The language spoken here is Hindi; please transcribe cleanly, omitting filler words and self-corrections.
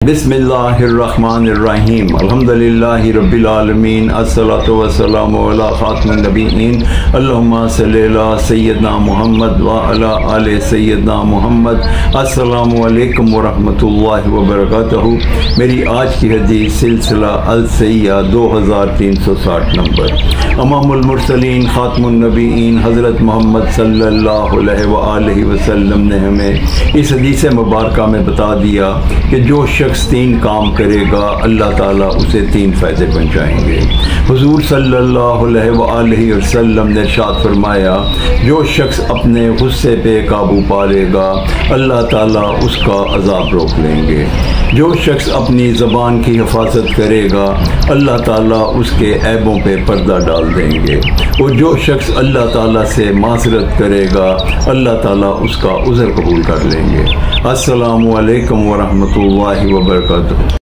बिस्मिल्लाहिर्रहमानिर्रहीम अल्हम्दुलिल्लाहि रब्बिल आलमीन अस्सलातु वस्सलामु अला खातिमिन नबिय्यीन अल्लाहुम्मा सल्लि अला सय्यिदना मुहम्मद व अला आलि सय्यिदना मुहम्मद। अस्सलामु अलैकुम व रहमतुल्लाहि व बरकातहू। मेरी आज की हदीस सिलसिला अल सय्या 2360 नंबर। इमामुल मुरसलीन खातिमुन नबिय्यीन हज़रत मोहम्मद सल्लल्लाहु अलैहि वसल्लम ने हमें इस हदीस मुबारक में बता दिया कि जो शख्स 3 काम करेगा अल्लाह ताला उसे 3 फ़ायदे पहुँचाएँगे। हुज़ूर सल्लल्लाहु अलैहि वसल्लम ने इरशाद फरमाया, जो शख्स अपने गुस्से पे काबू पा लेगा अल्लाह ताला उसका अज़ाब रोक लेंगे। जो शख्स अपनी ज़बान की हिफाजत करेगा अल्लाह ताला उसके ऐबों पे पर्दा डाल देंगे। और जो शख्स अल्लाह ताला से माज़रत करेगा अल्लाह ताला उसका उज़र कबूल कर लेंगे। अस्सलामु अलैकुम व रहमतुल्लाहि व बरकातहू।